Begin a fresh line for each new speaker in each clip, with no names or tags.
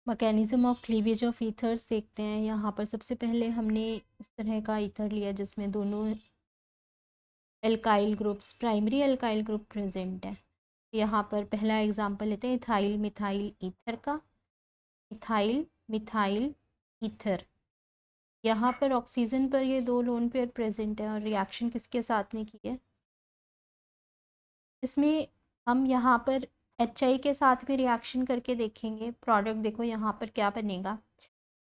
Mechanism of cleavage of ethers देखते हैं। यहाँ पर सबसे पहले हमने इस तरह का ईथर लिया जिसमें दोनों alkyl groups primary alkyl group present है। यहाँ पर पहला एग्जांपल लेते हैं इथाइल मिथाइल ईथर का। इथाइल मिथाइल ईथर, यहाँ पर ऑक्सीजन पर ये दो लोन पेयर प्रेजेंट है और रिएक्शन किसके साथ में की है, इसमें हम यहाँ पर HI के साथ भी रिएक्शन करके देखेंगे। प्रोडक्ट देखो यहाँ पर क्या बनेगा।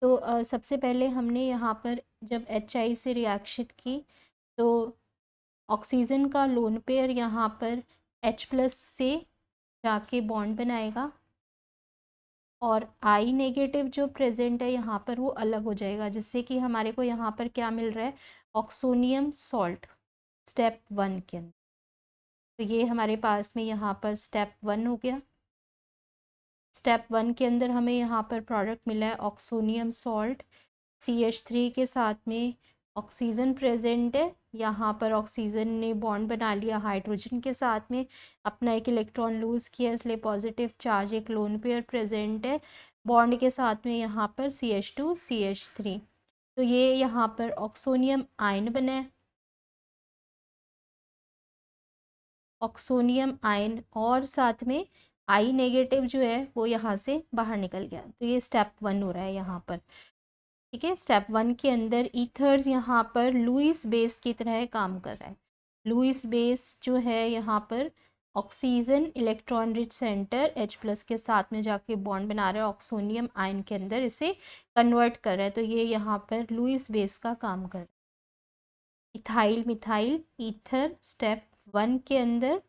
तो सबसे पहले हमने यहाँ पर जब HI से रिएक्शन की तो ऑक्सीजन का लोन पेयर यहाँ पर H+ से जाके बॉन्ड बनाएगा और I नेगेटिव जो प्रेजेंट है यहाँ पर वो अलग हो जाएगा, जिससे कि हमारे को यहाँ पर क्या मिल रहा है, ऑक्सोनियम सॉल्ट स्टेप 1 के अंदर। तो ये हमारे पास में यहाँ पर स्टेप 1 हो गया। स्टेप 1 के अंदर हमें यहाँ पर प्रोडक्ट मिला है ऑक्सोनियम सॉल्ट, CH3 के साथ में ऑक्सीजन प्रेजेंट है। यहाँ पर ऑक्सीजन ने बॉन्ड बना लिया हाइड्रोजन के साथ में, अपना एक इलेक्ट्रॉन लूज़ किया, इसलिए पॉजिटिव चार्ज एक लोन पेयर प्रेजेंट है बॉन्ड के साथ में यहाँ पर CH2 CH3। तो ये यहाँ पर ऑक्सोनियम आयन बना है, ऑक्सोनियम आयन, और साथ में I नेगेटिव जो है वो यहाँ से बाहर निकल गया। तो ये स्टेप 1 हो रहा है यहाँ पर। ठीक है, स्टेप 1 के अंदर ईथर्स यहाँ पर लुईस बेस की तरह काम कर रहा है। लुईस बेस जो है यहाँ पर oxygen electron rich centre H+ के साथ में जाके बॉन्ड बना रहा है, ऑक्सोनियम आयन के अंदर इसे कन्वर्ट कर रहा है। तो ये यहाँ पर लुईस बेस का काम कर रहा है। इथाइल मिथाइल ईथर स्टेप 1 के अंदर।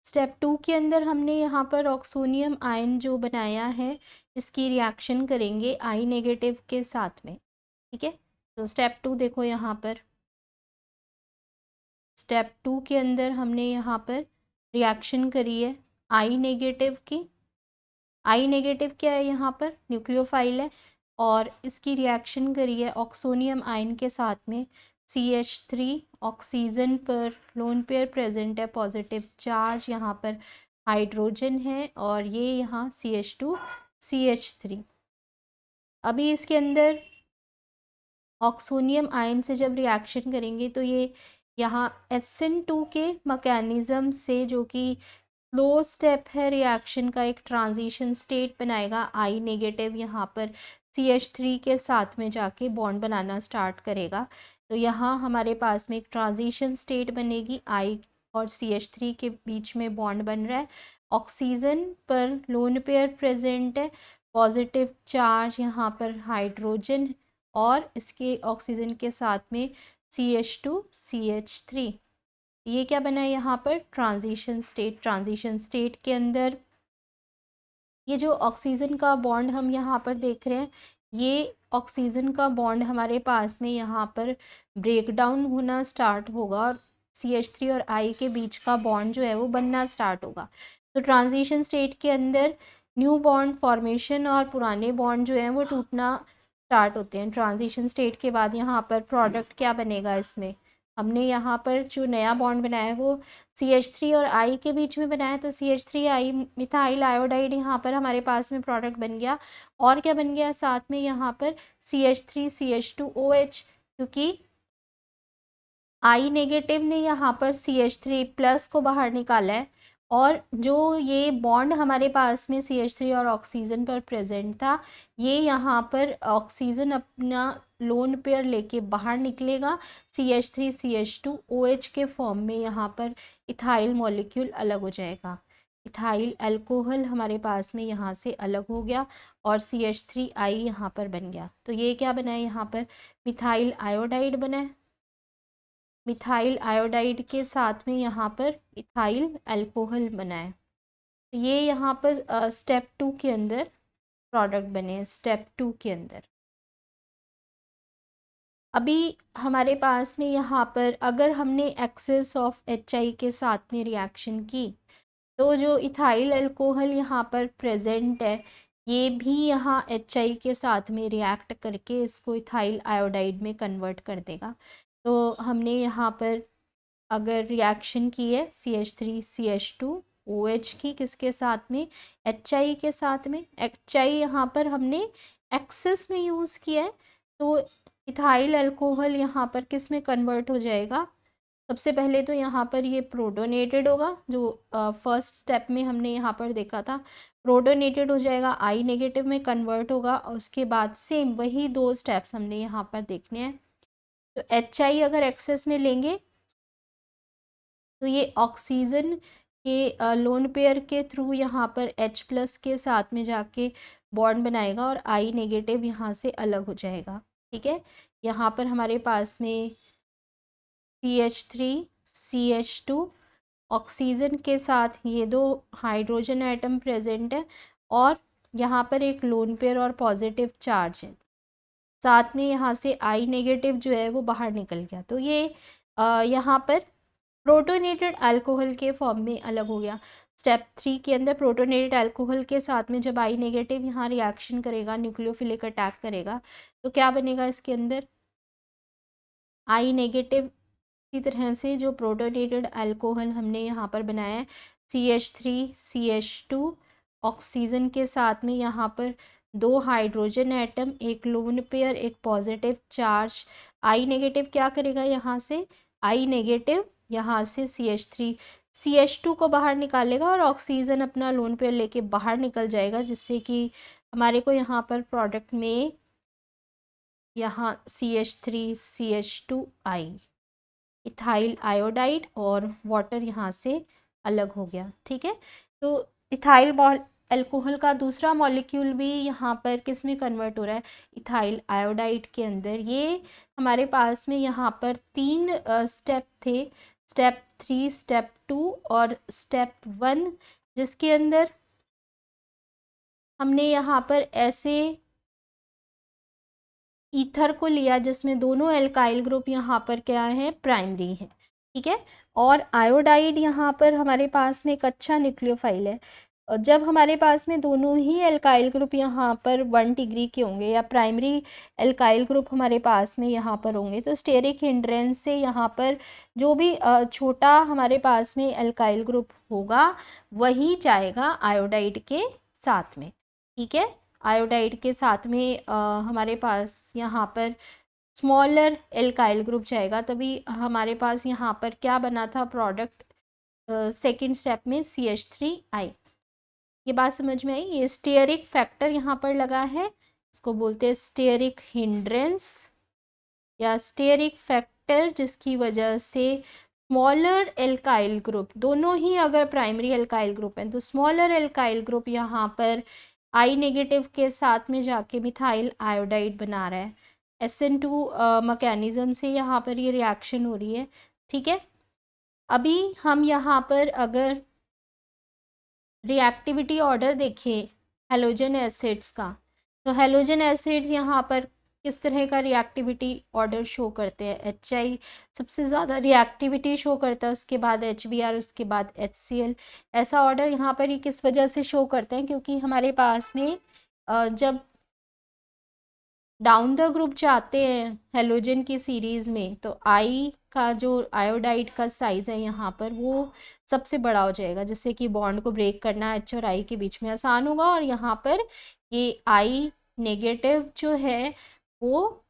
स्टेप 2 के अंदर हमने यहाँ पर ऑक्सोनियम आयन जो बनाया है इसकी रिएक्शन करेंगे I नेगेटिव के साथ में। ठीक है, तो स्टेप 2 देखो यहाँ पर। स्टेप 2 के अंदर हमने यहाँ पर रिएक्शन करी है I नेगेटिव की। I नेगेटिव क्या है, यहाँ पर न्यूक्लियोफाइल है, और इसकी रिएक्शन करी है ऑक्सोनियम आयन के साथ में। CH3 ऑक्सीजन पर लोन पेयर प्रेजेंट है, पॉजिटिव चार्ज यहाँ पर हाइड्रोजन है, और ये यहाँ CH2 CH3। अभी इसके अंदर ऑक्सोनियम आयन से जब रिएक्शन करेंगे तो ये यहाँ SN2 के मैकेनिज़्म से, जो कि स्लो स्टेप है रिएक्शन का, एक ट्रांजिशन स्टेट बनाएगा। I नेगेटिव यहाँ पर CH3 के साथ में जाके बॉन्ड बनाना स्टार्ट करेगा। तो यहाँ हमारे पास में एक ट्रांजिशन स्टेट बनेगी, I और CH3 के बीच में बॉन्ड बन रहा है। ऑक्सीजन पर लोन पेयर प्रेजेंट है, पॉजिटिव चार्ज यहाँ पर हाइड्रोजन, और इसके ऑक्सीजन के साथ में CH2 CH3। ये क्या बना है यहाँ पर, ट्रांजिशन स्टेट। ट्रांजिशन स्टेट के अंदर ये जो ऑक्सीजन का बॉन्ड हम यहाँ पर देख रहे हैं, ये ऑक्सीजन का बॉन्ड हमारे पास में यहाँ पर ब्रेक डाउन होना स्टार्ट होगा और CH3 और I के बीच का बॉन्ड जो है वो बनना स्टार्ट होगा। तो ट्रांजिशन स्टेट के अंदर न्यू बॉन्ड फॉर्मेशन और पुराने बॉन्ड जो हैं वो टूटना स्टार्ट होते हैं। ट्रांजिशन स्टेट के बाद यहाँ पर प्रोडक्ट क्या बनेगा, इसमें हमने यहाँ पर जो नया बॉन्ड बनाया है वो CH3 और I के बीच में बनाया, तो CH3I मिथाइल आयोडाइड यहाँ पर हमारे पास में प्रोडक्ट बन गया। और क्या बन गया साथ में यहाँ पर CH3 CH2OH, क्योंकि I नेगेटिव ने यहाँ पर CH3+ को बाहर निकाला है, और जो ये बॉन्ड हमारे पास में CH3 और ऑक्सीजन पर प्रेजेंट था, ये यहाँ पर ऑक्सीजन अपना लोन पेयर लेके बाहर निकलेगा, CH3 CH2OH के फॉर्म में यहाँ पर इथाइल मॉलिक्यूल अलग हो जाएगा। इथाइल अल्कोहल हमारे पास में यहाँ से अलग हो गया और CH3I यहाँ पर बन गया। तो ये क्या बना है, यहाँ पर मिथाइल आयोडाइड बना है। मिथाइल आयोडाइड के साथ में यहाँ पर इथाइल अल्कोहल बना है। तो ये यहाँ पर स्टेप 2 के अंदर प्रोडक्ट बने हैं। स्टेप 2 के अंदर अभी हमारे पास में यहाँ पर अगर हमने एक्सेस ऑफ HI के साथ में रिएक्शन की, तो जो इथाइल अल्कोहल यहाँ पर प्रेजेंट है ये भी यहाँ HI के साथ में रिएक्ट करके इसको इथाइल आयोडाइड में कन्वर्ट कर देगा। तो हमने यहाँ पर अगर रिएक्शन की है CH3 CH2 OH की, किसके साथ में, HI के साथ में। HI यहाँ पर हमने एक्सेस में यूज़ किया है, तो इथाइल अल्कोहल यहाँ पर किस में कन्वर्ट हो जाएगा, सबसे पहले तो यहाँ पर ये प्रोटोनेटेड होगा, जो फर्स्ट स्टेप में हमने यहाँ पर देखा था, प्रोटोनेटेड हो जाएगा, I नेगेटिव में कन्वर्ट होगा, और उसके बाद सेम वही 2 स्टेप्स हमने यहाँ पर देखने हैं। तो HI अगर एक्सेस में लेंगे तो ये ऑक्सीजन के लोन पेयर के थ्रू यहाँ पर H+ के साथ में जाके बॉन्ड बनाएगा और I नेगेटिव यहाँ से अलग हो जाएगा। ठीक है, यहाँ पर हमारे पास में CH3 CH2 ऑक्सीजन के साथ ये 2 हाइड्रोजन एटम प्रेजेंट है, और यहाँ पर एक लोन पेयर और पॉजिटिव चार्ज है, साथ में यहाँ से I नेगेटिव जो है वो बाहर निकल गया। तो ये यहाँ पर प्रोटोनेटेड अल्कोहल के फॉर्म में अलग हो गया। स्टेप 3 के अंदर प्रोटोनेटेड अल्कोहल के साथ में जब I नेगेटिव यहाँ रिएक्शन करेगा, न्यूक्लियोफिलिक अटैक करेगा, तो क्या बनेगा इसके अंदर, I नेगेटिव। इसी तरह से जो प्रोटोनेटेड अल्कोहल हमने यहाँ पर बनाया है, CH3 CH2 ऑक्सीजन के साथ में यहाँ पर 2 हाइड्रोजन एटम, एक लोन पेयर, एक पॉजिटिव चार्ज। I नेगेटिव क्या करेगा, यहाँ से I नेगेटिव यहाँ से CH3 CH2 को बाहर निकालेगा, और ऑक्सीजन अपना लोन पेयर लेके बाहर निकल जाएगा, जिससे कि हमारे को यहाँ पर प्रोडक्ट में यहाँ CH3 CH2I इथाइल आयोडाइड और वाटर यहाँ से अलग हो गया। ठीक है, तो इथाइल अल्कोहल का दूसरा मॉलिक्यूल भी यहाँ पर किस में कन्वर्ट हो रहा है, इथाइल आयोडाइड के अंदर। ये हमारे पास में यहाँ पर 3 स्टेप थे, स्टेप 3 स्टेप 2 और स्टेप 1, जिसके अंदर हमने यहाँ पर ऐसे ईथर को लिया जिसमें दोनों एल्काइल ग्रुप यहाँ पर क्या है, प्राइमरी है। ठीक है, और आयोडाइड यहाँ पर हमारे पास में एक अच्छा न्यूक्लियोफाइल है। जब हमारे पास में दोनों ही एल्काइल ग्रुप यहाँ पर 1 डिग्री के होंगे, या प्राइमरी एल्काइल ग्रुप हमारे पास में यहाँ पर होंगे, तो स्टेरिक हिंड्रेंस से यहाँ पर जो भी छोटा हमारे पास में एल्काइल ग्रुप होगा वही जाएगा आयोडाइड के साथ में। ठीक है, आयोडाइड के साथ में हमारे पास यहाँ पर स्मॉलर एल्काइल ग्रुप जाएगा, तभी हमारे पास यहाँ पर क्या बना था प्रोडक्ट सेकंड स्टेप में CH3I। ये बात समझ में आई। ये स्टेरिक फैक्टर यहाँ पर लगा है, इसको बोलते हैं स्टेरिक हिंड्रेंस या स्टेरिक फैक्टर, जिसकी वजह से स्मॉलर एल्काइल ग्रुप, दोनों ही अगर प्राइमरी एल्काइल ग्रुप हैं तो स्मॉलर एल्काइल ग्रुप यहाँ पर I नेगेटिव के साथ में जाके मिथाइल आयोडाइड बना रहा है। SN2 मैकेनिज्म से यहाँ पर ये रिएक्शन हो रही है। ठीक है, अभी हम यहाँ पर अगर रिएक्टिविटी ऑर्डर देखें हेलोजन एसिड्स का, तो हेलोजन एसिड्स यहाँ पर किस तरह का रिएक्टिविटी ऑर्डर शो करते हैं, HI सबसे ज़्यादा रिएक्टिविटी शो करता है, उसके बाद HBr, उसके बाद HCl। ऐसा ऑर्डर यहाँ पर ये किस वजह से शो करते हैं, क्योंकि हमारे पास में जब डाउन द ग्रुप जाते हैं हेलोजन की सीरीज़ में, तो I का जो आयोडाइड का साइज़ है यहाँ पर वो सबसे बड़ा हो जाएगा, जिससे कि बॉन्ड को ब्रेक करना H और I के बीच में आसान होगा। और यहाँ पर ये I नेगेटिव जो है वो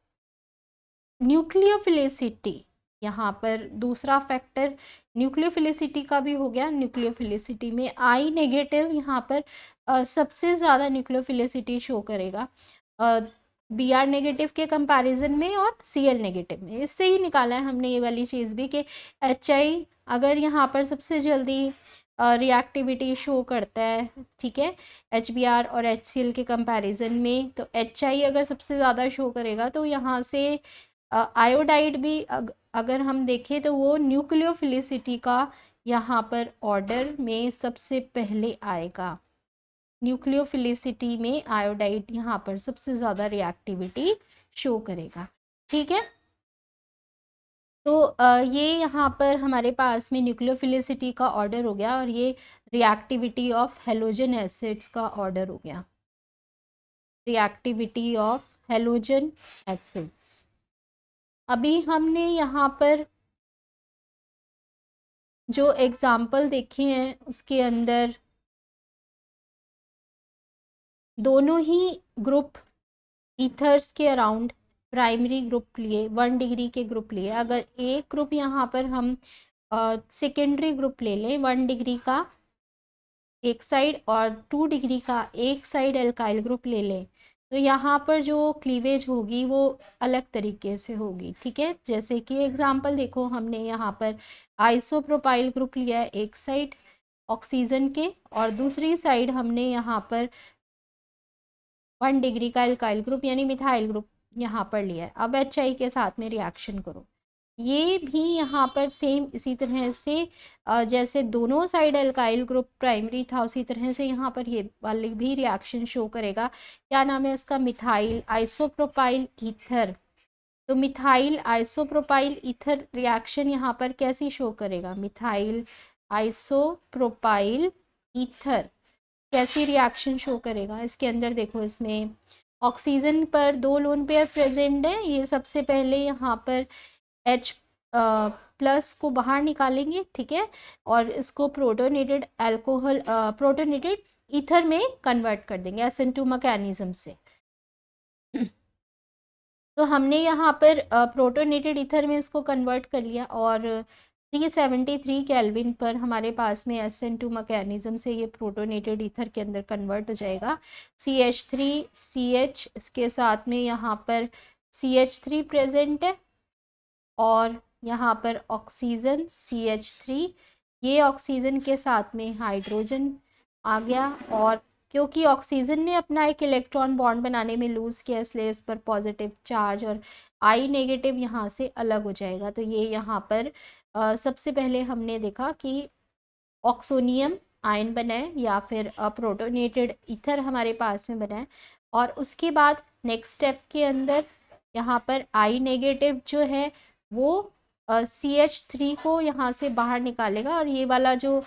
न्यूक्लियोफिलिसिटी, यहाँ पर दूसरा फैक्टर न्यूक्लियोफिलिसिटी का भी हो गया। न्यूक्लियोफिलिसिटी में I नेगेटिव यहाँ पर सबसे ज़्यादा न्यूक्लियोफिलिसिटी शो करेगा Br नेगेटिव के कंपैरिजन में और Cl नेगेटिव में। इससे ही निकाला है हमने ये वाली चीज़ भी कि HI अगर यहाँ पर सबसे जल्दी रिएक्टिविटी शो करता है, ठीक है, HBr और HCl के कंपैरिजन में, तो HI अगर सबसे ज़्यादा शो करेगा तो यहाँ से आयोडाइड भी अगर हम देखें तो वो न्यूक्लियोफिलिसिटी का यहाँ पर ऑर्डर में सबसे पहले आएगा। न्यूक्लियोफिलिसिटी में आयोडाइड यहाँ पर सबसे ज़्यादा रिएक्टिविटी शो करेगा। ठीक है, तो ये यहाँ पर हमारे पास में न्यूक्लियोफिलिसिटी का ऑर्डर हो गया, और ये रिएक्टिविटी ऑफ हेलोजन एसिड्स का ऑर्डर हो गया। Reactivity of halogen acids. अभी हमने यहाँ पर जो एग्जाम्पल देखे हैं उसके अंदर दोनों ही ग्रुप ईथर्स के अराउंड प्राइमरी ग्रुप लिए 1 डिग्री के ग्रुप लिए। अगर एक ग्रुप यहाँ पर हम सेकेंडरी ग्रुप ले लें 1 डिग्री का एक साइड और 2 डिग्री का एक साइड एल्काइल ग्रुप ले लें, तो यहाँ पर जो क्लीवेज होगी वो अलग तरीके से होगी। ठीक है, जैसे कि एग्जांपल देखो, हमने यहाँ पर आइसोप्रोपाइल ग्रुप लिया है एक साइड ऑक्सीजन के, और दूसरी साइड हमने यहाँ पर 1 डिग्री का एल्काइल ग्रुप यानी मिथाइल ग्रुप यहाँ पर लिया है। अब HI के साथ में रिएक्शन करो, ये भी यहाँ पर सेम इसी तरह से जैसे दोनों साइड एल्काइल ग्रुप प्राइमरी था उसी तरह से यहाँ पर ये वाली भी रिएक्शन शो करेगा। क्या नाम है इसका? Methyl isopropyl ether. तो मिथाइल आइसोप्रोपाइल ईथर रिएक्शन यहाँ पर कैसी शो करेगा? मिथाइल आइसोप्रोपाइल ईथर कैसी रिएक्शन शो करेगा? इसके अंदर देखो, इसमें ऑक्सीजन पर 2 लोन पेयर प्रेजेंट है। ये सबसे पहले यहाँ पर H प्लस को बाहर निकालेंगे, ठीक है, और इसको प्रोटोनेटेड अल्कोहल प्रोटोनेटेड ईथर में कन्वर्ट कर देंगे SN2 मैकेनिज्म से। तो हमने यहाँ पर प्रोटोनेटेड ईथर में इसको कन्वर्ट कर लिया और 373 केल्विन पर हमारे पास में SN2 मैकेनिज्म से ये प्रोटोनेटेड ईथर के अंदर कन्वर्ट हो जाएगा। CH3CH इसके साथ में यहाँ पर CH3 प्रेजेंट है और यहाँ पर ऑक्सीजन CH3, ये ऑक्सीजन के साथ में हाइड्रोजन आ गया, और क्योंकि ऑक्सीजन ने अपना एक इलेक्ट्रॉन बॉन्ड बनाने में लूज़ किया इसलिए इस पर पॉजिटिव चार्ज और I नेगेटिव यहाँ से अलग हो जाएगा। तो ये यहाँ पर सबसे पहले हमने देखा कि ऑक्सोनियम आयन बना है या फिर प्रोटोनेटेड ईथर हमारे पास में बना है, और उसके बाद नेक्स्ट स्टेप के अंदर यहाँ पर I नेगेटिव जो है वो CH3 को यहाँ से बाहर निकालेगा और ये वाला जो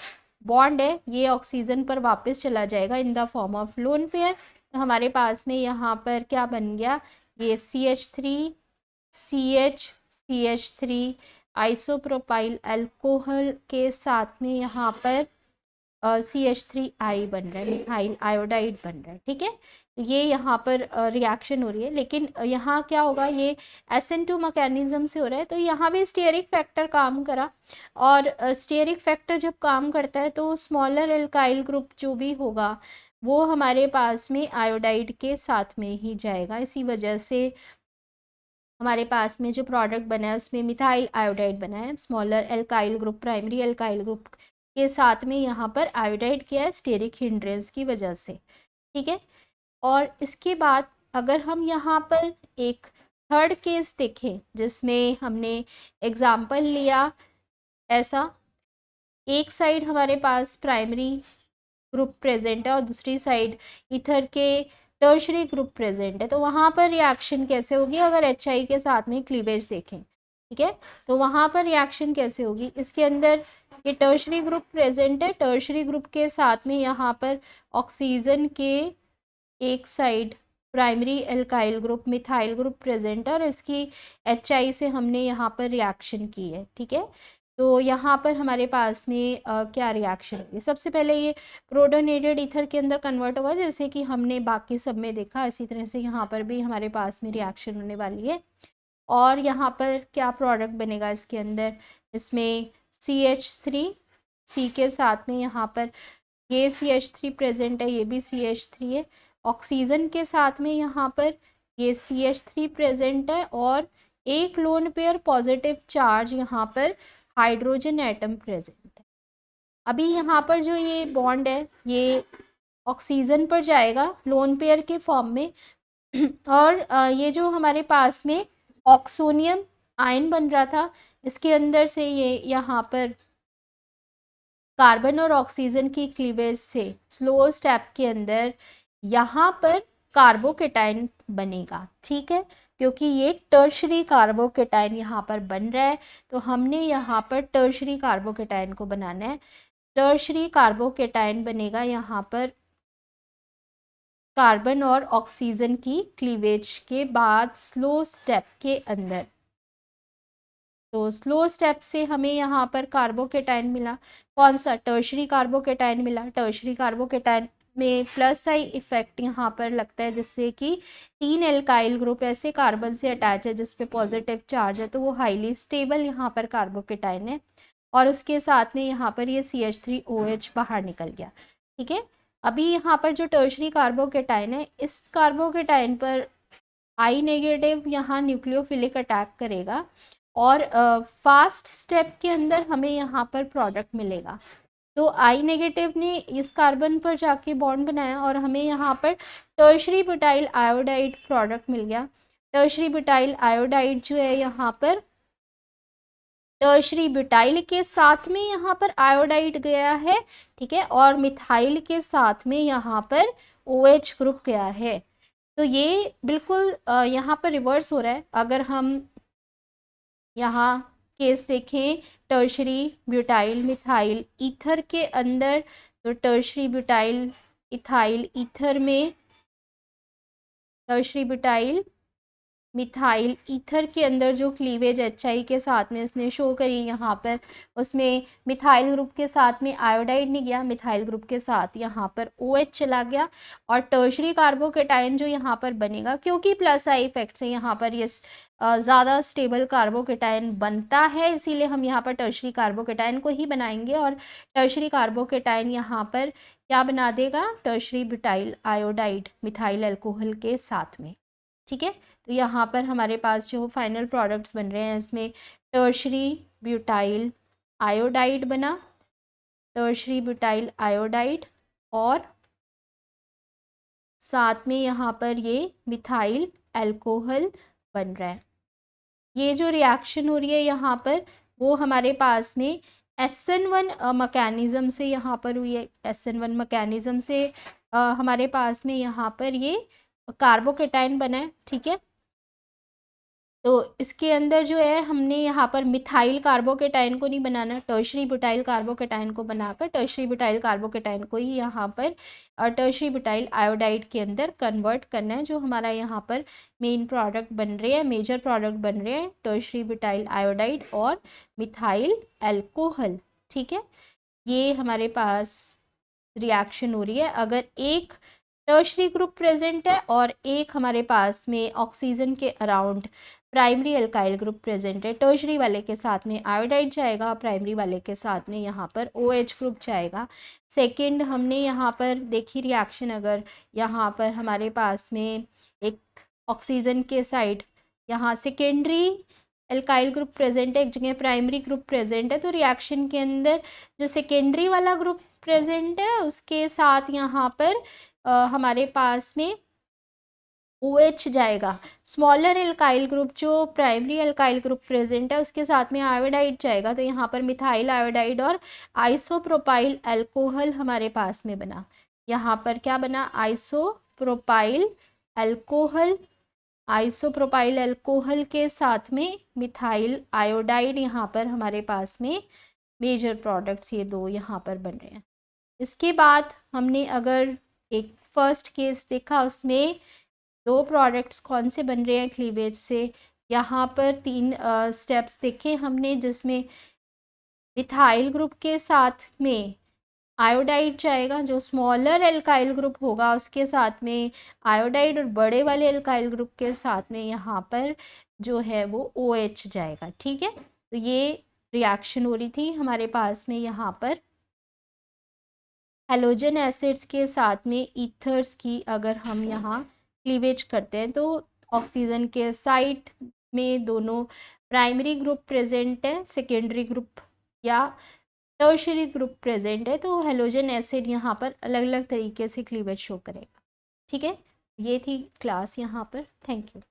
बॉन्ड है ये ऑक्सीजन पर वापस चला जाएगा in the form of lone pair. तो हमारे पास में यहाँ पर क्या बन गया? ये CH3 CH3 आइसोप्रोपाइल अल्कोहल के साथ में यहाँ पर CH3I बन रहा है, मिथाइल आयोडाइड बन रहा है। ठीक है, ये यहाँ पर रिएक्शन हो रही है, लेकिन यहाँ क्या होगा? ये SN2 मैकेनिज्म से हो रहा है, तो यहाँ भी स्टीयरिक फैक्टर काम करा, और स्टीयरिक फैक्टर जब काम करता है तो स्मॉलर एल्काइल ग्रुप जो भी होगा वो हमारे पास में आयोडाइड के साथ में ही जाएगा। इसी वजह से हमारे पास में जो प्रोडक्ट बना है उसमें मिथाइल आयोडाइड बना है, smaller alkyl group primary alkyl group के साथ में यहाँ पर आयोडाइड किया है स्टेरिक हिंड्रेंस की वजह से। ठीक है, और इसके बाद अगर हम यहाँ पर एक थर्ड केस देखें जिसमें हमने एग्जाम्पल लिया ऐसा, एक साइड हमारे पास प्राइमरी ग्रुप प्रेजेंट है और दूसरी साइड ईथर के टर्शरी ग्रुप प्रेजेंट है, तो वहाँ पर रिएक्शन कैसे होगी? अगर HI के साथ में क्लीवेज देखें, ठीक है, तो वहाँ पर रिएक्शन कैसे होगी? इसके अंदर ये टर्शरी ग्रुप प्रेजेंट है, टर्शरी ग्रुप के साथ में यहाँ पर ऑक्सीजन के एक side primary alkyl group methyl group present है और इसकी HI से हमने यहाँ पर रिएक्शन की है। ठीक है, तो यहाँ पर हमारे पास में क्या रिएक्शन होगी? सबसे पहले ये प्रोटोनेटेड ईथर के अंदर कन्वर्ट होगा, जैसे कि हमने बाकी सब में देखा, इसी तरह से यहाँ पर भी हमारे पास में रिएक्शन होने वाली है। और यहाँ पर क्या प्रोडक्ट बनेगा इसके अंदर? इसमें CH3 C के साथ में यहाँ पर ये CH3 प्रेजेंट है, ये भी CH3 है, ऑक्सीजन के साथ में यहाँ पर ये CH3 प्रेजेंट है और एक लोन पेयर पॉजिटिव चार्ज यहाँ पर हाइड्रोजन एटम प्रेजेंट है। अभी यहाँ पर जो ये बॉन्ड है ये ऑक्सीजन पर जाएगा लोन पेयर के फॉर्म में और ये जो हमारे पास में ऑक्सोनियम आयन बन रहा था इसके अंदर से ये यहाँ पर कार्बन और ऑक्सीजन की क्लीवेज से स्लो स्टेप के अंदर यहाँ पर कार्बोकेटाइन बनेगा। ठीक है, क्योंकि ये टर्शरी कार्बोकेटाइन यहाँ पर बन रहा है, तो हमने यहाँ पर टर्शरी कार्बोकेटाइन को बनाना है। टर्शरी कार्बोकेटाइन बनेगा यहाँ पर कार्बन और ऑक्सीजन की क्लीवेज के बाद स्लो स्टेप के अंदर। तो स्लो स्टेप से हमें यहाँ पर कार्बोकेटाइन मिला, कौन सा, टर्शरी कार्बोकेटाइन मिला। टर्शरी कार्बोकेटाइन में प्लस आई इफेक्ट यहाँ पर लगता है, जिससे कि 3 एल्काइल ग्रुप ऐसे कार्बन से अटैच है जिस पे पॉजिटिव चार्ज है, तो वो हाईली स्टेबल यहाँ पर कार्बोकेटाइन है। और उसके साथ में यहाँ पर ये CH3OH बाहर निकल गया। ठीक है, अभी यहाँ पर जो टर्शरी कार्बोकेटाइन है, इस कार्बोकेटाइन पर आई नेगेटिव यहाँ न्यूक्लियोफिलिक अटैक करेगा और फास्ट स्टेप के अंदर हमें यहाँ पर प्रोडक्ट मिलेगा। तो आई नेगेटिव ने इस कार्बन पर जाके बॉन्ड बनाया और हमें यहाँ पर टर्शरी ब्यूटाइल आयोडाइड प्रोडक्ट मिल गया। टर्शरी ब्यूटाइल आयोडाइड जो है यहाँ पर टर्शरी ब्यूटाइल के साथ में यहाँ पर आयोडाइड गया है, ठीक है, और मिथाइल के साथ में यहाँ पर OH ग्रुप गया है। तो ये बिल्कुल यहाँ पर रिवर्स हो रहा है। अगर हम यहाँ केस देखें टर्शरी ब्यूटाइल मिथाइल ईथर के अंदर, तो टर्शरी ब्यूटाइल इथाइल ईथर में, टर्शरी ब्यूटाइल मिथाइल ईथर के अंदर जो क्लीवेज HI के साथ में इसने शो करी यहाँ पर, उसमें मिथाइल ग्रुप के साथ में आयोडाइड नहीं गया, मिथाइल ग्रुप के साथ यहाँ पर OH चला गया। और टर्शरी कार्बोकेटाइन जो यहाँ पर बनेगा, क्योंकि प्लस आई इफेक्ट से यहाँ पर ये ज़्यादा स्टेबल कार्बोकेटाइन बनता है, इसीलिए हम यहाँ पर टर्शरी कार्बोकेटाइन को ही बनाएंगे। और टर्शरी कार्बोकेटाइन यहाँ पर क्या बना देगा, tertiary butyl iodide methyl alcohol के साथ में। ठीक है, तो यहाँ पर हमारे पास जो फाइनल प्रोडक्ट्स बन रहे हैं, इसमें टर्शरी ब्यूटाइल आयोडाइड बना, टर्शरी ब्यूटाइल आयोडाइड, और साथ में यहाँ पर ये मिथाइल अल्कोहल बन रहा है। ये जो रिएक्शन हो रही है यहाँ पर, वो हमारे पास में SN1 मैकेनिज़्म से यहाँ पर हुई है। SN1 मैकेनिज़्म से हमारे पास में यहाँ पर ये कार्बोकेटाइन बना है। ठीक है, तो इसके अंदर जो है हमने यहाँ पर मिथाइल कार्बोकेटाइन को नहीं बनाना, टर्शरी ब्यूटाइल कार्बोकेटाइन को बनाकर टर्शरी ब्यूटाइल कार्बोकेटाइन को ही यहाँ पर टर्शरी ब्यूटाइल आयोडाइड के अंदर कन्वर्ट करना है। जो हमारा यहाँ पर मेन प्रोडक्ट बन रहे हैं, मेजर प्रोडक्ट बन रहे हैं, टर्शरी ब्यूटाइल आयोडाइड और मिथाइल अल्कोहल। ठीक है, ये हमारे पास रिएक्शन हो रही है। अगर एक टर्शरी ग्रुप प्रेजेंट है और एक हमारे पास में ऑक्सीजन के around primary alkyl group present है, टर्शरी वाले के साथ में आयोडाइड जाएगा, प्राइमरी वाले के साथ में यहाँ पर OH ग्रुप जाएगा। सेकंड हमने यहाँ पर देखी रिएक्शन, अगर यहाँ पर हमारे पास में एक ऑक्सीजन के साइड यहाँ सेकेंडरी अल्काइल ग्रुप प्रेजेंट है, एक जगह प्राइमरी ग्रुप प्रेजेंट है, तो रिएक्शन के अंदर जो सेकेंडरी वाला ग्रुप प्रेजेंट है उसके साथ यहाँ पर हमारे पास में OH जाएगा। स्मॉलर एल्काइल ग्रुप जो प्राइमरी एल्काइल ग्रुप प्रेजेंट है उसके साथ में आयोडाइड जाएगा, तो यहाँ पर मिथाइल आयोडाइड और आइसोप्रोपाइल अल्कोहल हमारे पास में बना। यहाँ पर क्या बना, आइसोप्रोपाइल अल्कोहल, आइसोप्रोपाइल अल्कोहल के साथ में मिथाइल आयोडाइड, यहाँ पर हमारे पास में मेजर प्रोडक्ट्स ये दो यहाँ पर बन रहे हैं। इसके बाद हमने अगर एक फर्स्ट केस देखा, उसमें दो प्रोडक्ट्स कौन से बन रहे हैं क्लीवेज से, यहाँ पर 3 स्टेप्स देखे हमने, जिसमें मिथाइल ग्रुप के साथ में आयोडाइड जाएगा, जो स्मॉलर एल्काइल ग्रुप होगा उसके साथ में आयोडाइड, और बड़े वाले एल्काइल ग्रुप के साथ में यहाँ पर जो है वो OH जाएगा। ठीक है, तो ये रिएक्शन हो रही थी हमारे पास में यहाँ पर हेलोजन एसिड्स के साथ में ईथर्स की। अगर हम यहाँ क्लीवेज करते हैं तो ऑक्सीजन के साइड में दोनों प्राइमरी ग्रुप प्रेजेंट है, सेकेंडरी ग्रुप या टर्शरी ग्रुप प्रेजेंट है, तो हेलोजन एसिड यहाँ पर अलग अलग तरीके से क्लीवेज शो करेगा। ठीक है, ये थी क्लास यहाँ पर। Thank you.